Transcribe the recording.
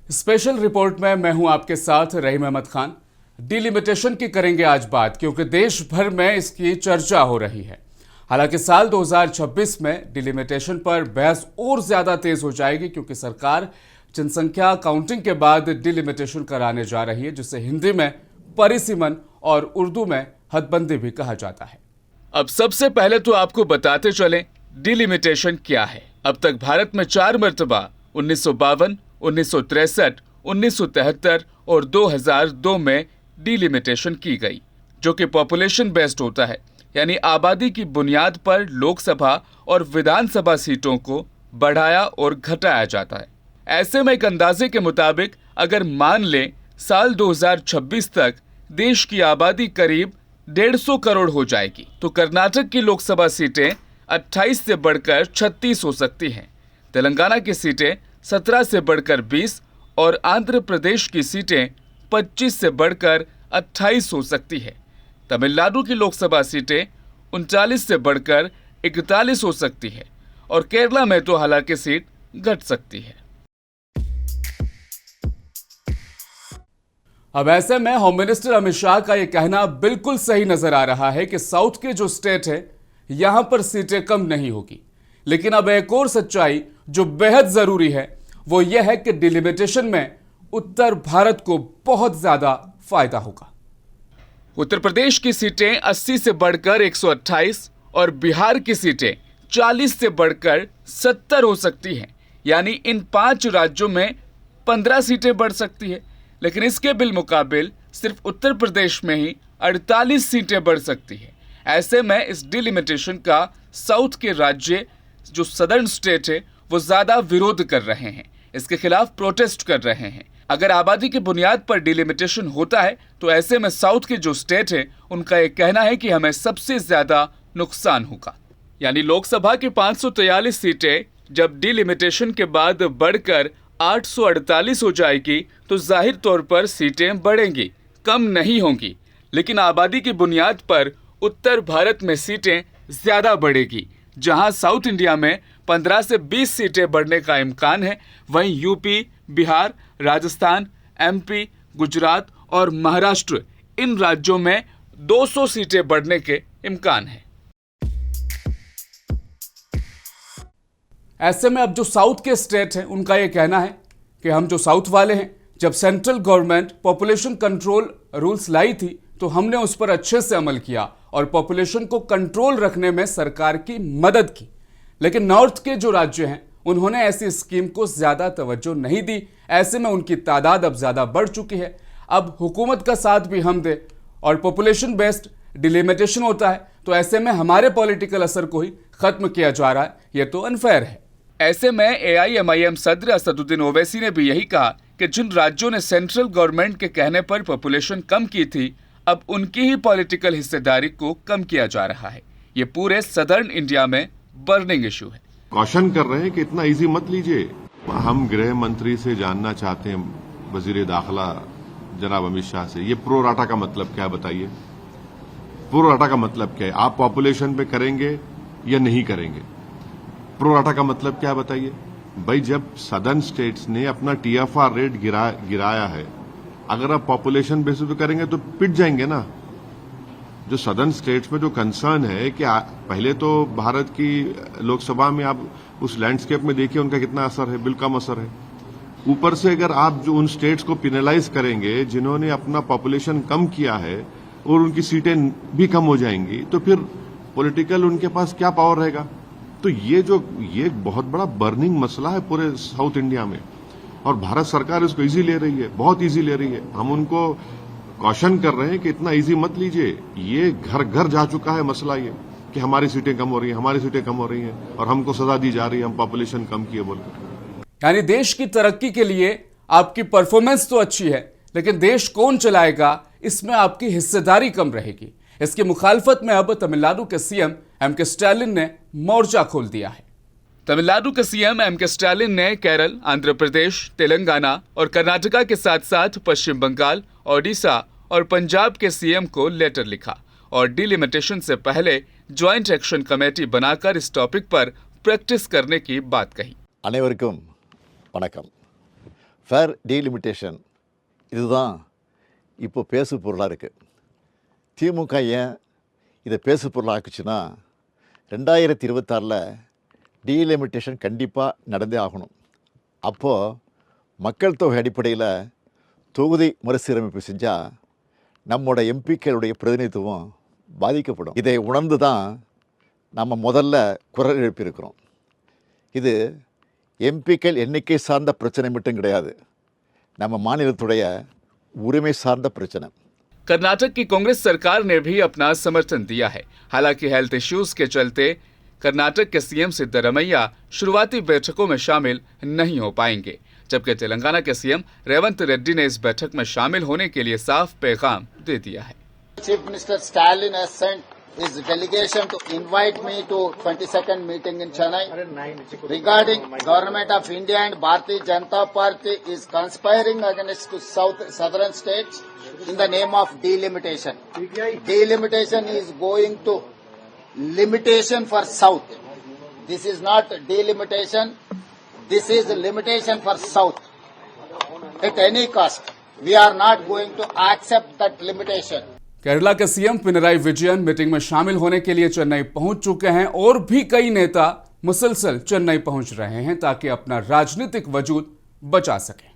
Special report में मैं हूं आपके साथ रहीम अहमद खान। डिलिमिटेशन की करेंगे आज बात, क्योंकि देश भर में इसकी चर्चा हो रही है। हालांकि साल 2026 में डिलिमिटेशन पर बहस और ज्यादा तेज हो जाएगी, क्योंकि सरकार जनसंख्या काउंटिंग के बाद डिलिमिटेशन कराने जा रही है, जिसे हिंदी में परिसीमन और उर्दू में हदबंदी भी कहा जाता है। अब सबसे पहले तो आपको बताते चलें डिलिमिटेशन क्या है। अब तक भारत में 4 मर्तबा 1952, 1963, 1973 और 2002 में डिलिमिटेशन की गई, जो कि पॉपुलेशन बेस्ड होता है, यानी आबादी की बुनियाद पर लोकसभा और विधानसभा सीटों को बढ़ाया और घटाया जाता है। ऐसे में एक अंदाजे के मुताबिक अगर मान लें साल 2026 तक देश की आबादी करीब 150 करोड़ हो जाएगी, तो कर्नाटक की लोकसभा सीटें 28 से बढ़कर 36 हो सकती हैं, तेलंगाना की सीटें 17 से बढ़कर 20 और आंध्र प्रदेश की सीटें 25 से बढ़कर 28 हो सकती है। तमिलनाडु की लोकसभा सीटें 39 से बढ़कर 41 हो सकती है और केरला में तो हालांकि सीट घट सकती है। अब ऐसे में होम मिनिस्टर अमित शाह का यह कहना बिल्कुल सही नजर आ रहा है कि साउथ के जो स्टेट है यहां पर सीटें कम नहीं होगी। लेकिन अब एक और सच्चाई जो बेहद जरूरी है वो यह है कि डिलिमिटेशन में उत्तर भारत को बहुत ज्यादा फायदा होगा। उत्तर प्रदेश की सीटें 80 से बढ़कर 128 और बिहार की सीटें 40 से बढ़कर 70 हो सकती हैं, यानी इन 5 राज्यों में 15 सीटें बढ़ सकती है। लेकिन इसके बिलमुकाबिल सिर्फ उत्तर प्रदेश में ही 48 सीटें बढ़ सकती है। ऐसे में इस डिलिमिटेशन का साउथ के राज्य जो सदर्न स्टेट है वो ज्यादा विरोध कर रहे हैं, इसके खिलाफ प्रोटेस्ट कर रहे हैं। अगर आबादी की बुनियाद पर डिलिमिटेशन होता है तो ऐसे में साउथ के जो स्टेट है उनका यह कहना है कि हमें सबसे ज्यादा नुकसान होगा। यानी लोकसभा की 543 सीटें जब डिलिमिटेशन के बाद बढ़कर 848 हो जाएगी तो जाहिर तौर पर सीटें बढ़ेंगी, कम नहीं होंगी। लेकिन आबादी की बुनियाद पर उत्तर भारत में सीटें ज्यादा बढ़ेगी। जहां साउथ इंडिया में 15 से 20 सीटें बढ़ने का इम्कान है, वहीं यूपी, बिहार, राजस्थान, एमपी, गुजरात और महाराष्ट्र इन राज्यों में 200 सीटें बढ़ने के इम्कान है। ऐसे में अब जो साउथ के स्टेट हैं उनका यह कहना है कि हम जो साउथ वाले हैं, जब central government population control rules लाई थी तो हमने उस पर अच्छे से अमल किया और पॉपुलेशन को कंट्रोल रखने में सरकार की मदद की। लेकिन नॉर्थ के जो राज्य हैं उन्होंने ऐसी स्कीम को ज्यादा तवज्जो नहीं दी। ऐसे में उनकी तादाद अब ज्यादा बढ़ चुकी है। अब हुकूमत का साथ भी हम दे और पॉपुलेशन बेस्ड डिलिमिटेशन होता है तो ऐसे में हमारे पॉलिटिकल असर को ही खत्म किया जा रहा है। यह तो अनफेयर है। ऐसे में AIMIM सदर असदुद्दीन ओवैसी ने भी यही कहा कि जिन राज्यों ने सेंट्रल गवर्नमेंट के कहने पर पॉपुलेशन कम की थी, अब उनकी ही पॉलिटिकल हिस्सेदारी को कम किया जा रहा है। ये पूरे सदर्न इंडिया में बर्निंग इशू है। कॉशन कर रहे हैं कि इतना इजी मत लीजिए। हम गृह मंत्री से जानना चाहते हैं, वजीर दाखिला जनाब अमित शाह से, ये प्रो राटा का मतलब क्या है बताइए। प्रो राटा का मतलब क्या है? आप पॉपुलेशन पे करेंगे या नहीं करेंगे? प्रो राटा का मतलब क्या है बताइए। भाई, जब सदर्न स्टेट्स ने अपना TFR रेट गिराया है, अगर आप पॉपुलेशन बेसिस पे करेंगे तो पिट जाएंगे ना। जो सदर्न स्टेट्स में जो कंसर्न है कि पहले तो भारत की लोकसभा में आप उस लैंडस्केप में देखिए उनका कितना असर है, बिल्कुल कम असर है। ऊपर से अगर आप जो उन स्टेट्स को पिनलाइज करेंगे जिन्होंने अपना पॉपुलेशन कम किया है और उनकी सीटें भी कम हो जाएंगी, तो फिर पॉलिटिकल उनके पास क्या पावर रहेगा। तो ये बहुत बड़ा बर्निंग मसला है पूरे साउथ इंडिया में और भारत सरकार इसको इजी ले रही है, बहुत इजी ले रही है। हम उनको कॉशन कर रहे हैं कि इतना इजी मत लीजिए। ये घर घर जा चुका है मसला ये कि हमारी सीटें कम हो रही हैं, हमारी सीटें कम हो रही हैं और हमको सजा दी जा रही है, हम पॉपुलेशन कम किए बोलकर। यानी देश की तरक्की के लिए आपकी परफॉर्मेंस तो अच्छी है, लेकिन देश कौन चलाएगा इसमें आपकी हिस्सेदारी कम रहेगी। इसकी मुखालफत में अब तमिलनाडु के CM M.K. स्टालिन ने मोर्चा खोल दिया है। तमिलनाडु के CM M.K. स्टालिन ने केरल, आंध्र प्रदेश, तेलंगाना और कर्नाटका के साथ साथ पश्चिम बंगाल, ओडिशा और पंजाब के CM को लेटर लिखा और डिलिमिटेशन से पहले ज्वाइंट एक्शन कमेटी बनाकर इस टॉपिक पर प्रैक्टिस करने की बात कही। அனைவருக்கும் வணக்கம். ஃபேர் டீலிமிட்டேஷன் இதுதான் இப்போ பேசு பொருளாக இருக்குது. திமுக ஏன் இதை பேசு பொருளாக ஆக்குச்சுன்னா 2026 டீலிமிட்டேஷன் கண்டிப்பாக நடந்தே ஆகணும். அப்போது மக்கள் தொகை அடிப்படையில் தொகுதி மறுசீரமைப்பு செஞ்சால் நம்மோட எம்பிக்களுடைய பிரதிநிதித்துவம் பாதிக்கப்படும். இதை உணர்ந்து தான் நம்ம முதல்ல குரல் எழுப்பியிருக்கிறோம். இது எம்பிக்கள் எண்ணிக்கை சார்ந்த பிரச்சனை மட்டும் கிடையாது, நம்ம மாநிலத்துடைய उरिमे सार्द प्रचना। कर्नाटक की कांग्रेस सरकार ने भी अपना समर्थन दिया है। हालांकि हेल्थ इश्यूज के चलते कर्नाटक के सीएम सिद्धरमैया शुरुआती बैठकों में शामिल नहीं हो पाएंगे, जबकि तेलंगाना के सीएम रेवंत रेड्डी ने इस बैठक में शामिल होने के लिए साफ पैगाम दे दिया है। Chief Minister Stalin has sent his delegation to invite me to 22nd meeting in Chennai regarding Government of India and Bharatiya Janata Party is conspiring against southern states in the name of delimitation. Delimitation is going to limitation for South. This is not delimitation. This is limitation for South. At any cost, we are not going to accept that limitation. Kerala के CM Pinarayi Vijayan meeting में शामिल होने के लिए चेन्नई पहुंच चुके हैं और भी कई नेता मुसलसल चेन्नई पहुंच रहे हैं ताकि अपना राजनीतिक वजूद बचा सकें।